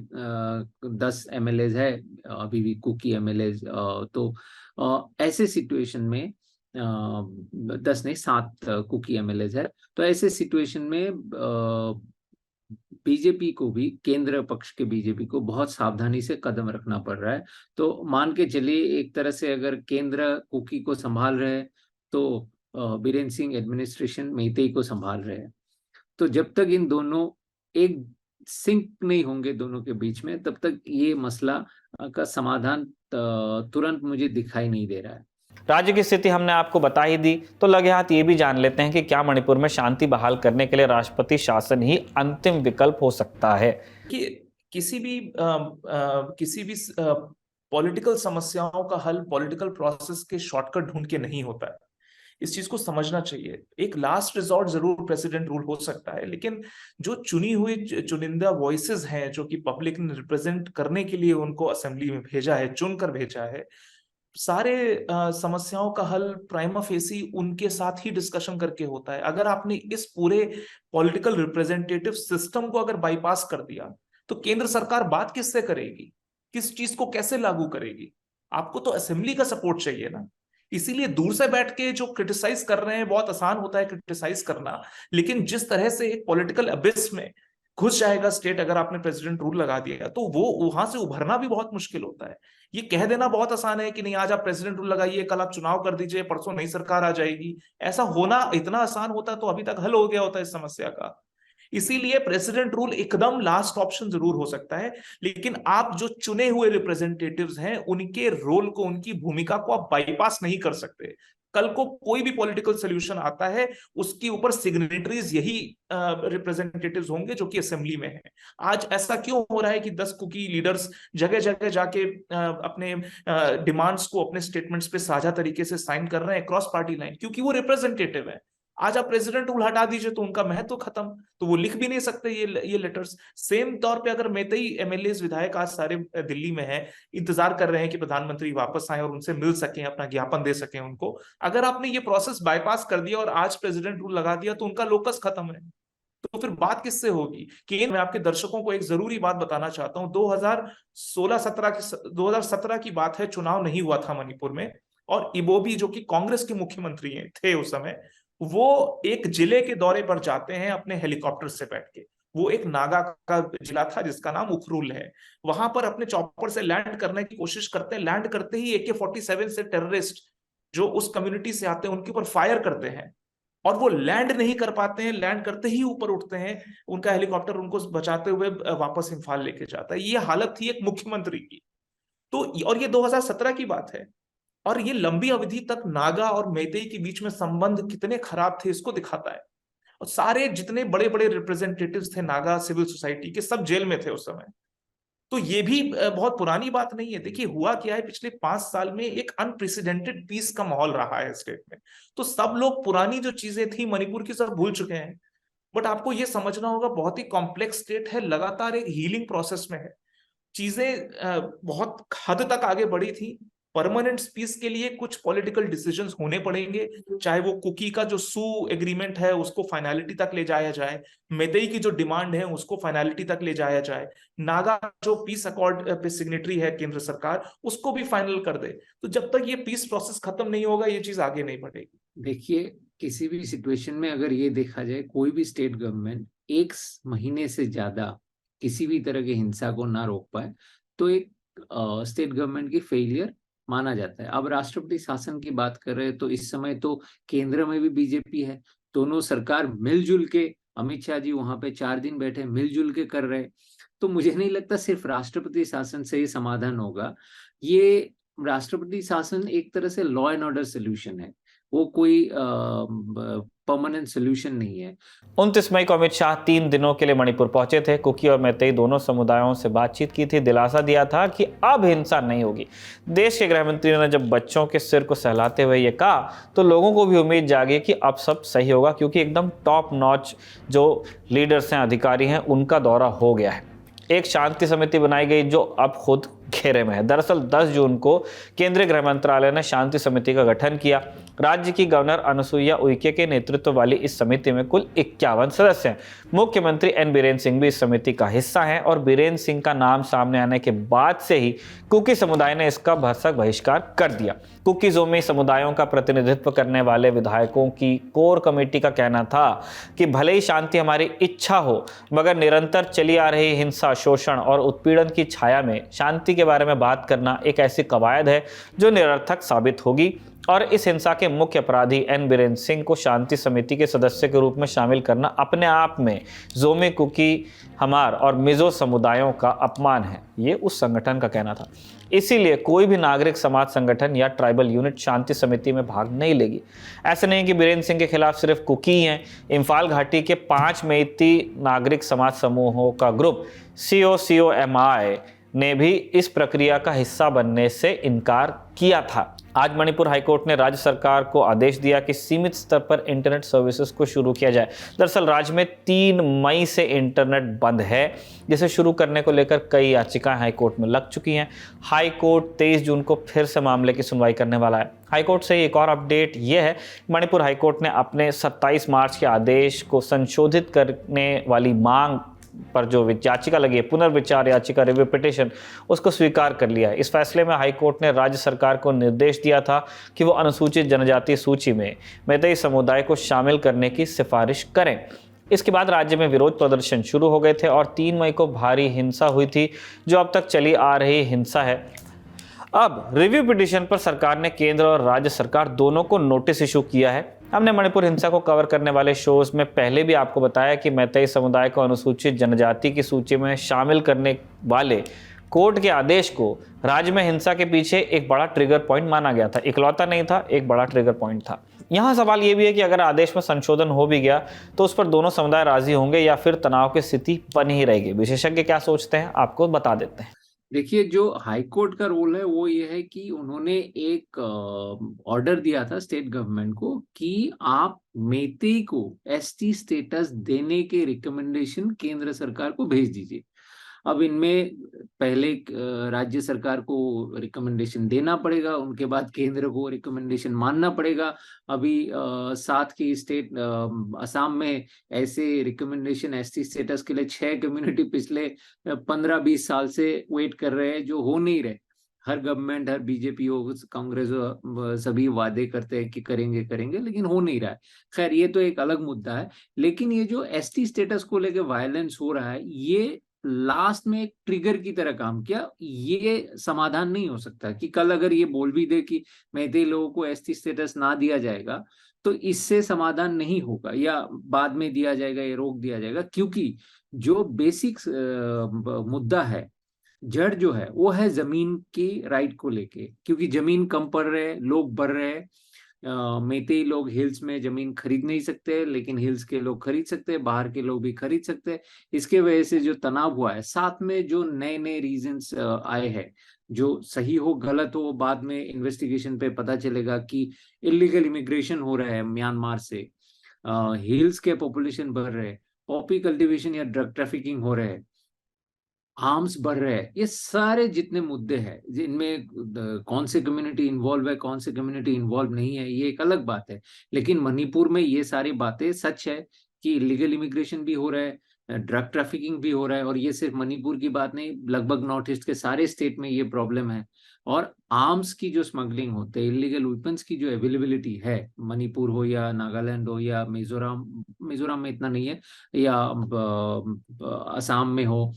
10 एमएलएज है अभी भी कुकी एमएलएज। तो ऐसे सिचुएशन में 10 नहीं 7 कुकी एमएलएज है। तो ऐसे सिचुएशन में बीजेपी को भी, केंद्र पक्ष के बीजेपी को बहुत सावधानी से कदम रखना पड़ रहा है। तो मान के चलिए एक तरह से अगर केंद्र कुकी को संभाल रहे हैं तो बीरेन्द्र सिंह एडमिनिस्ट्रेशन मेइतेई को संभाल रहे हैं। तो जब तक इन दोनों एक सिंक नहीं होंगे दोनों के बीच में, तब तक ये मसला का समाधान तुरंत मुझे दिखाई नहीं दे रहा है। राज्य की स्थिति हमने आपको बता ही दी, तो लगे हाथ ये भी जान लेते हैं कि क्या मणिपुर में शांति बहाल करने के लिए राष्ट्रपति शासन ही अंतिम विकल्प हो सकता है। कि किसी भी पॉलिटिकल समस्याओं का हल पॉलिटिकल प्रोसेस के शॉर्टकट ढूंढ के नहीं होता है। इस चीज को समझना चाहिए। एक लास्ट रिजॉर्ट जरूर प्रेसिडेंट रूल हो सकता है, लेकिन जो चुनी हुई चुनिंदा वॉइसेस हैं, जो कि पब्लिक ने रिप्रेजेंट करने के लिए उनको असेंबली में भेजा है, चुनकर भेजा है, सारे समस्याओं का हल प्राइमा फेसी उनके साथ ही डिस्कशन करके होता है। अगर आपने इस पूरे पॉलिटिकल रिप्रेजेंटेटिव सिस्टम को अगर बाईपास कर दिया, तो केंद्र सरकार बात किससे करेगी, किस चीज को कैसे लागू करेगी? आपको तो असेंबली का सपोर्ट चाहिए ना। इसीलिए दूर से बैठ के जो क्रिटिसाइज कर रहे हैं, बहुत आसान होता है क्रिटिसाइज करना, लेकिन जिस तरह से एक पॉलिटिकल अबिस में घुस जाएगा स्टेट अगर आपने प्रेसिडेंट रूल लगा दिया, तो वो वहां से उभरना भी बहुत मुश्किल होता है। ये कह देना बहुत आसान है कि नहीं आज आप प्रेसिडेंट रूल लगाइए, कल आप चुनाव कर दीजिए, परसों नई सरकार आ जाएगी। ऐसा होना इतना आसान होता तो अभी तक हल हो गया होता इस समस्या का। इसीलिए प्रेसिडेंट रूल एकदम लास्ट ऑप्शन जरूर हो सकता है, लेकिन आप जो चुने हुए रिप्रेजेंटेटिव्स हैं उनके रोल को, उनकी भूमिका को आप बाईपास नहीं कर सकते। कल को कोई भी पॉलिटिकल सोल्यूशन आता है, उसके ऊपर सिग्नेटरीज यही रिप्रेजेंटेटिव्स होंगे जो कि असेंबली में हैं। आज ऐसा क्यों हो रहा है कि 10 कुकी लीडर्स जगह जगह जाके अपने डिमांड्स को अपने स्टेटमेंट्स पे साझा तरीके से साइन कर रहे हैं क्रॉस पार्टी लाइन? क्योंकि वो रिप्रेजेंटेटिव है। आज आप प्रेसिडेंट रूल हटा दीजिए तो उनका महत्व खत्म, तो वो लिख भी नहीं सकते ये लेटर्स। सेम तौर पे अगर मेतई एमएलए विधायक आज सारे दिल्ली में हैं, इंतजार कर रहे हैं कि प्रधानमंत्री वापस आए और उनसे मिल सकें, अपना ज्ञापन दे सकें उनको, अगर आपने ये प्रोसेस बाईपास कर दिया और आज प्रेसिडेंट रूल लगा दिया तो उनका लोकस खत्म है। तो फिर बात किससे होगी? कि मैं आपके दर्शकों को एक जरूरी बात बताना चाहता हूं। 2017 की बात है, चुनाव नहीं हुआ था मणिपुर में, और इबोबी जो कि कांग्रेस के मुख्यमंत्री थे उस समय, वो एक जिले के दौरे पर जाते हैं अपने हेलीकॉप्टर से बैठ के। वो एक नागा का जिला था जिसका नाम उखरुल है। वहां पर अपने चॉपर से लैंड करने की कोशिश करते हैं। लैंड करते ही AK-47 से टेररिस्ट जो उस कम्युनिटी से आते हैं उनके ऊपर फायर करते हैं, और वो लैंड नहीं कर पाते हैं। लैंड करते ही ऊपर उठते हैं, उनका हेलीकॉप्टर उनको बचाते हुए वापस इम्फाल लेके जाता है। ये हालत थी एक मुख्यमंत्री की। तो और ये 2017 की बात है, और ये लंबी अवधि तक नागा और मेइतेई के बीच में संबंध कितने खराब थे इसको दिखाता है। और सारे जितने बड़े बड़े रिप्रेजेंटेटिव्स थे नागा सिविल सोसाइटी के, सब जेल में थे उस समय। तो ये भी बहुत पुरानी बात नहीं है। देखिए हुआ क्या है, पिछले 5 साल में एक अनप्रेसिडेंटेड पीस का माहौल रहा है स्टेट में। तो सब लोग पुरानी जो चीजें थी मणिपुर की सब भूल चुके हैं। बट आपको ये समझना होगा, बहुत ही कॉम्प्लेक्स स्टेट है, लगातार एक हीलिंग प्रोसेस में है। चीजें बहुत हद तक आगे बढ़ी थी। परमानेंट पीस के लिए कुछ पॉलिटिकल डिसीजंस होने पड़ेंगे, चाहे वो कुकी का जो सू एग्रीमेंट है उसको फाइनलिटी तक ले जाया जाए, मेइतेई की जो डिमांड है उसको फाइनलिटी तक ले जाया जाए, नागा जो पीस अकॉर्ड पे सिग्नेटरी है केंद्र सरकार, उसको भी फाइनल कर दे। तो जब तक ये पीस प्रोसेस खत्म नहीं होगा ये चीज आगे नहीं बढ़ेगी। देखिए किसी भी सिचुएशन में अगर ये देखा जाए, कोई भी स्टेट गवर्नमेंट 1 महीने से ज्यादा किसी भी तरह की हिंसा को ना रोक पाए तो एक स्टेट गवर्नमेंट की फेलियर माना जाता है। अब राष्ट्रपति शासन की बात कर रहे हैं तो इस समय तो केंद्र में भी बीजेपी है, दोनों सरकार मिलजुल के, अमित शाह जी वहां पे 4 दिन बैठे मिलजुल के कर रहे हैं। तो मुझे नहीं लगता सिर्फ राष्ट्रपति शासन से ही समाधान होगा। ये राष्ट्रपति शासन एक तरह से लॉ एंड ऑर्डर सोल्यूशन है, वो कोई परमानेंट सोल्यूशन नहीं है। 29 मई को अमित शाह 3 दिनों के लिए मणिपुर पहुंचे थे। कुकी और मेइतेई दोनों समुदायों से बातचीत की थी, दिलासा दिया था कि अब हिंसा नहीं होगी। देश के गृह मंत्री ने जब बच्चों के सिर को सहलाते हुए ये कहा तो लोगों को भी उम्मीद जागी कि अब सब सही होगा, क्योंकि एकदम टॉप नॉच जो लीडर्स हैं, अधिकारी हैं, उनका दौरा हो गया है। एक शांति समिति बनाई गई जो अब खुद घेरे में है। दरअसल 10 जून को केंद्रीय गृह मंत्रालय ने शांति समिति का गठन किया राज्य की गवर्नर अनुसुईया उइके के नेतृत्व वाली इस समिति में कुल 51 सदस्य हैं। मुख्यमंत्री एन बीरेन सिंह भी इस समिति का हिस्सा हैं और बीरेन सिंह का नाम सामने आने के बाद से ही कुकी समुदाय ने इसका भरसक बहिष्कार कर दिया। कुकी जोमी समुदायों का प्रतिनिधित्व करने वाले विधायकों की कोर कमेटी का कहना था कि भले ही शांति हमारी इच्छा हो, मगर निरंतर चली आ रही हिंसा, शोषण और उत्पीड़न की छाया में शांति के बारे में बात करना एक ऐसी कवायद है जो निरर्थक साबित होगी और इस हिंसा के मुख्य अपराधी एन बीरेन सिंह को शांति समिति के सदस्य के रूप में शामिल करना अपने आप में जोमी, कुकी, हमार और मिजो समुदायों का अपमान है। ये उस संगठन का कहना था। इसीलिए कोई भी नागरिक समाज संगठन या ट्राइबल यूनिट शांति समिति में भाग नहीं लेगी। ऐसे नहीं कि बीरेन सिंह के खिलाफ सिर्फ कुकी ही हैं। इम्फाल घाटी के 5 मेइती नागरिक समाज समूहों का ग्रुप COCOMI ने भी इस प्रक्रिया का हिस्सा बनने से इनकार किया था। आज मणिपुर हाईकोर्ट ने राज्य सरकार को आदेश दिया कि सीमित स्तर पर इंटरनेट सर्विसेज को शुरू किया जाए। दरअसल राज्य में 3 मई से इंटरनेट बंद है, जिसे शुरू करने को लेकर कई याचिकाएं हाईकोर्ट में लग चुकी हैं। हाईकोर्ट 23 जून को फिर से मामले की सुनवाई करने वाला है। हाईकोर्ट से एक और अपडेट यह है, मणिपुर हाईकोर्ट ने अपने 27 मार्च के आदेश को संशोधित करने वाली मांग पर जो याचिका लगी है, पुनर्विचार याचिका, रिव्यू पिटिशन, उसको स्वीकार कर लिया है। इस फैसले में हाईकोर्ट ने राज्य सरकार को निर्देश दिया था कि वो अनुसूचित जनजाति सूची में मैतेई समुदाय को शामिल करने की सिफारिश करें। इसके बाद राज्य में विरोध प्रदर्शन शुरू हो गए थे और 3 मई को भारी हिंसा हुई थी, जो अब तक चली आ रही हिंसा है। अब रिव्यू पिटिशन पर सरकार ने केंद्र और राज्य सरकार दोनों को नोटिस इशू किया है। हमने मणिपुर हिंसा को कवर करने वाले शोज में पहले भी आपको बताया कि मैतेई समुदाय को अनुसूचित जनजाति की सूची में शामिल करने वाले कोर्ट के आदेश को राज्य में हिंसा के पीछे एक बड़ा ट्रिगर पॉइंट माना गया था। इकलौता नहीं था, एक बड़ा ट्रिगर पॉइंट था। यहाँ सवाल ये भी है कि अगर आदेश में संशोधन हो भी गया तो उस पर दोनों समुदाय राजी होंगे या फिर तनाव की स्थिति बनी ही रहेगी। विशेषज्ञ क्या सोचते हैं, आपको बता देते हैं। देखिए, जो हाईकोर्ट का रोल है वो ये है कि उन्होंने एक ऑर्डर दिया था स्टेट गवर्नमेंट को कि आप मेतेई को ST स्टेटस देने के रिकमेंडेशन केंद्र सरकार को भेज दीजिए। अब इनमें पहले राज्य सरकार को रिकमेंडेशन देना पड़ेगा, उनके बाद केंद्र को रिकमेंडेशन मानना पड़ेगा। अभी साथ की स्टेट असम में ऐसे रिकमेंडेशन ST स्टेटस के लिए 6 कम्युनिटी पिछले 15-20 साल से वेट कर रहे हैं, जो हो नहीं रहे। हर गवर्नमेंट, हर BJP हो, कांग्रेस हो, सभी वादे करते हैं कि करेंगे करेंगे, लेकिन हो नहीं रहा है। खैर, ये तो एक अलग मुद्दा है। लेकिन ये जो ST स्टेटस को लेकर वायलेंस हो रहा है, ये लास्ट में एक ट्रिगर की तरह काम किया। ये समाधान नहीं हो सकता कि कल अगर ये बोल भी दे कि मैतेई लोगों को ST स्टेटस ना दिया जाएगा तो इससे समाधान नहीं होगा, या बाद में दिया जाएगा, ये रोक दिया जाएगा। क्योंकि जो बेसिक मुद्दा है, जड़ जो है, वो है जमीन की राइट को लेके। क्योंकि जमीन कम पड़ रहे हैं, लोग बढ़ रहे हैं। मेतेई लोग हिल्स में जमीन खरीद नहीं सकते, लेकिन हिल्स के लोग खरीद सकते हैं, बाहर के लोग भी खरीद सकते हैं। इसके वजह से जो तनाव हुआ है, साथ में जो नए नए रीजंस आए हैं, जो सही हो गलत हो, बाद में इन्वेस्टिगेशन पे पता चलेगा कि इलीगल इमिग्रेशन हो रहा है म्यांमार से, हिल्स के पॉपुलेशन बढ़ रहे हैं, पॉपी कल्टीवेशन या ड्रग ट्रैफिकिंग हो रहे हैं, आर्म्स बढ़ रहे हैं। ये सारे जितने मुद्दे हैं, जिनमें कौन से कम्युनिटी इन्वॉल्व है, कौन से कम्युनिटी इन्वॉल्व नहीं है, ये एक अलग बात है। लेकिन मणिपुर में ये सारी बातें सच है कि इलीगल इमिग्रेशन भी हो रहा है, ड्रग ट्रैफिकिंग भी हो रहा है। और ये सिर्फ मणिपुर की बात नहीं, लगभग नॉर्थ ईस्ट के सारे स्टेट में ये प्रॉब्लम है। और आर्म्स की जो स्मगलिंग होते हैं, इलीगल वेपन्स की जो अवेलेबिलिटी है, मणिपुर हो या नागालैंड हो या मिजोरम में इतना नहीं है, या असम में हो,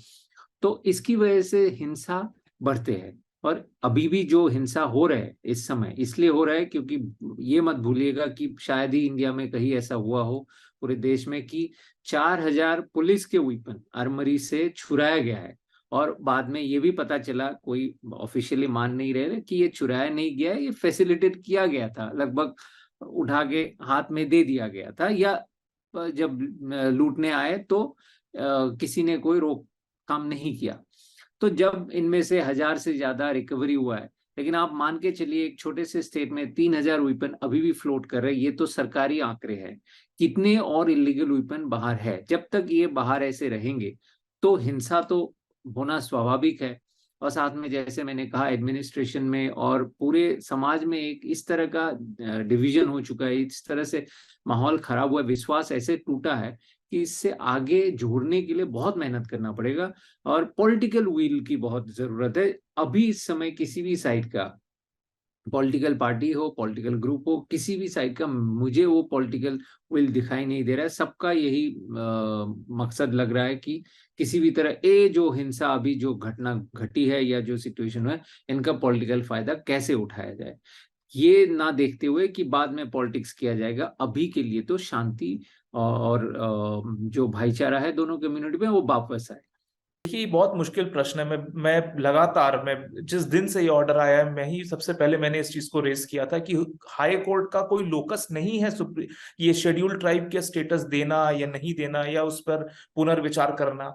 तो इसकी वजह से हिंसा बढ़ते हैं। और अभी भी जो हिंसा हो रहा है इस समय, इसलिए हो रहा है क्योंकि ये मत भूलिएगा कि शायद ही इंडिया में कहीं ऐसा हुआ हो पूरे देश में कि 4000 पुलिस के वेपन आर्मरी से छुड़ाया गया है। और बाद में ये भी पता चला, कोई ऑफिशियली मान नहीं रहे कि ये चुराया नहीं गया है, ये फैसिलिटेट किया गया था, लगभग उठा के हाथ में दे दिया गया था, या जब लूटने आए तो किसी ने कोई रोक काम नहीं किया। तो जब इनमें से 1000 से ज्यादा रिकवरी हुआ है, लेकिन आप मान के चलिए एक छोटे से स्टेट में 3000 वेपन अभी भी फ्लोट कर रहे हैं। ये तो सरकारी आंकड़े हैं, कितने और इलीगल वेपन बाहर है। जब तक ये बाहर ऐसे रहेंगे तो हिंसा तो होना स्वाभाविक है। और साथ में जैसे मैंने कहा एडमिनिस्ट्रेशन में और पूरे समाज में एक इस तरह का डिवीजन हो चुका है, इस तरह से माहौल खराब हुआ है, विश्वास ऐसे टूटा है कि इससे आगे जोड़ने के लिए बहुत मेहनत करना पड़ेगा और पॉलिटिकल विल की बहुत जरूरत है। अभी इस समय किसी भी साइड का पॉलिटिकल पार्टी हो, पॉलिटिकल ग्रुप हो, किसी भी साइड का मुझे वो पॉलिटिकल विल दिखाई नहीं दे रहा है। सबका यही मकसद लग रहा है कि किसी भी तरह ये जो हिंसा अभी जो घटना घटी है या जो सिचुएशन है, इनका पॉलिटिकल फायदा कैसे उठाया जाए, ये ना देखते हुए कि बाद में पॉलिटिक्स किया जाएगा। अभी के लिए तो शांति और जो भाईचारा है दोनों कम्युनिटी में वो वापस आए। देखिए बहुत मुश्किल प्रश्न है। मैं लगातार जिस दिन से ये ऑर्डर आया है, मैं ही सबसे पहले मैंने इस चीज को रेस किया था कि हाई कोर्ट का कोई लोकस नहीं है ये शेड्यूल ट्राइब के स्टेटस देना या नहीं देना या उस पर पुनर्विचार करना।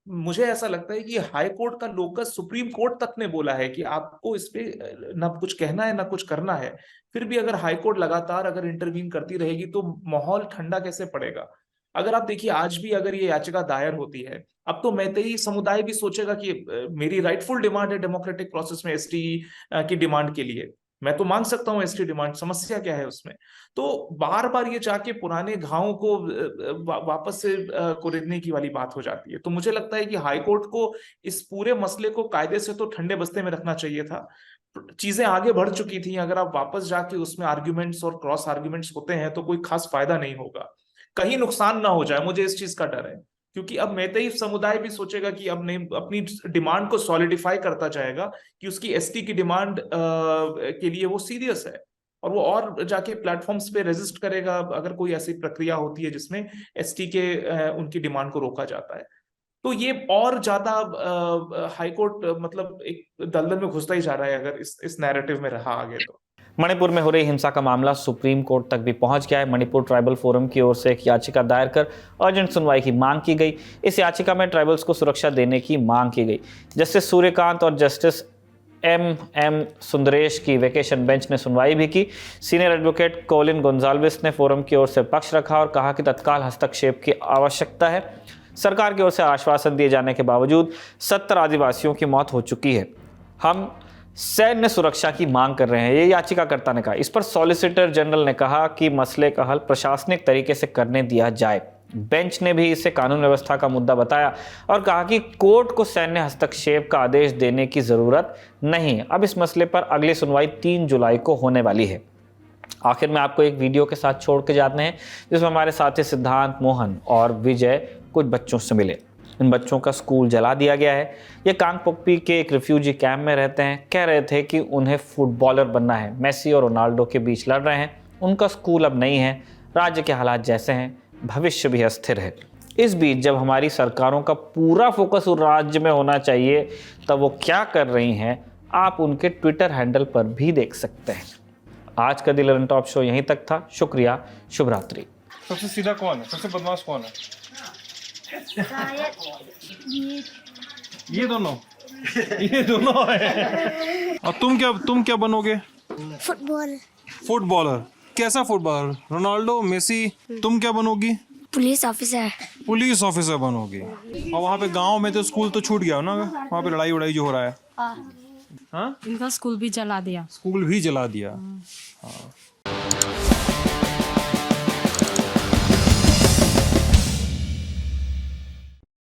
मुझे ऐसा लगता है कि हाई कोर्ट का लोकस सुप्रीम कोर्ट तक ने बोला है कि आपको इस पे ना कुछ कहना है ना कुछ करना है। फिर भी अगर हाई कोर्ट लगातार अगर इंटरवीन करती रहेगी तो माहौल ठंडा कैसे पड़ेगा। अगर आप देखिए आज भी अगर ये याचिका दायर होती है, अब तो मैतेई समुदाय भी सोचेगा कि मेरी राइटफुल डिमांड है डेमोक्रेटिक प्रोसेस में एसटी की डिमांड के लिए, मैं तो मांग सकता हूं एसटी डिमांड, समस्या क्या है उसमें। तो बार बार ये जाके पुराने घावों को वापस से कुरेदने की वाली बात हो जाती है। तो मुझे लगता है कि हाईकोर्ट को इस पूरे मसले को कायदे से तो ठंडे बस्ते में रखना चाहिए था। चीजें आगे बढ़ चुकी थी, अगर आप वापस जाके उसमें आर्ग्यूमेंट्स और क्रॉस आर्ग्यूमेंट्स होते हैं तो कोई खास फायदा नहीं होगा, कहीं नुकसान ना हो जाए, मुझे इस चीज का डर है। क्योंकि अब मैतेई समुदाय भी सोचेगा कि अब नहीं, अपनी डिमांड को सॉलिडिफाई करता जाएगा कि उसकी एसटी की डिमांड के लिए वो सीरियस है, और वो और जाके प्लेटफॉर्म्स पे रेजिस्ट करेगा अगर कोई ऐसी प्रक्रिया होती है जिसमें एसटी के उनकी डिमांड को रोका जाता है। तो ये और ज्यादा हाईकोर्ट मतलब एक दलदल में घुसता ही जा रहा है अगर इस नैरेटिव में रहा आगे तो। मणिपुर में हो रही हिंसा का मामला सुप्रीम कोर्ट तक भी पहुंच गया है। मणिपुर ट्राइबल फोरम की ओर से एक याचिका दायर कर अर्जेंट सुनवाई की मांग की गई। इस याचिका में ट्राइबल्स को सुरक्षा देने की मांग की गई। जस्टिस सूर्यकांत और जस्टिस एम सुंदरेश की वेकेशन बेंच ने सुनवाई भी की। सीनियर एडवोकेट कोलिन गोंजाल्विस ने फोरम की ओर से पक्ष रखा और कहा कि तत्काल हस्तक्षेप की आवश्यकता है। सरकार की ओर से आश्वासन दिए जाने के बावजूद 70 आदिवासियों की मौत हो चुकी है। हम सैन्य सुरक्षा की मांग कर रहे हैं, ये याचिकाकर्ता ने कहा। इस पर सॉलिसिटर जनरल ने कहा कि मसले का हल प्रशासनिक तरीके से करने दिया जाए। बेंच ने भी इसे कानून व्यवस्था का मुद्दा बताया और कहा कि कोर्ट को सैन्य हस्तक्षेप का आदेश देने की जरूरत नहीं है। अब इस मसले पर अगली सुनवाई 3 जुलाई को होने वाली है। आखिर में आपको एक वीडियो के साथ छोड़ के जाते हैं जिसमें हमारे साथी सिद्धांत, मोहन और विजय कुछ बच्चों से मिले। इन बच्चों का स्कूल जला दिया गया है। ये कांगपोकपी के एक रिफ्यूजी कैंप में रहते हैं। कह रहे थे कि उन्हें फुटबॉलर बनना है। मेसी और रोनाल्डो के बीच लड़ रहे हैं। उनका स्कूल अब नहीं है। राज्य के हालात जैसे हैं, भविष्य भी अस्थिर है। इस बीच जब हमारी सरकारों का पूरा फोकस उस राज्य में होना चाहिए, तब वो क्या कर रही हैं, आप उनके ट्विटर हैंडल पर भी देख सकते हैं। आज का दी लर्न टॉप शो यहीं तक था। शुक्रिया, शुभ रात्रि। सबसे सीधा कौन है, सबसे बदमाश कौन है? ये दोनों है। और तुम क्या बनोगे? फुटबॉलर। कैसा फुटबॉलर? Ronaldo, Messi. तुम क्या बनोगी? Police officer. पुलिस ऑफिसर बनोगी। और वहाँ पे गांव में तो स्कूल तो छूट गया ना, वहाँ पे लड़ाई उड़ाई जो हो रहा है। हाँ, इनका स्कूल भी जला दिया। स्कूल भी जला दिया। हाँ।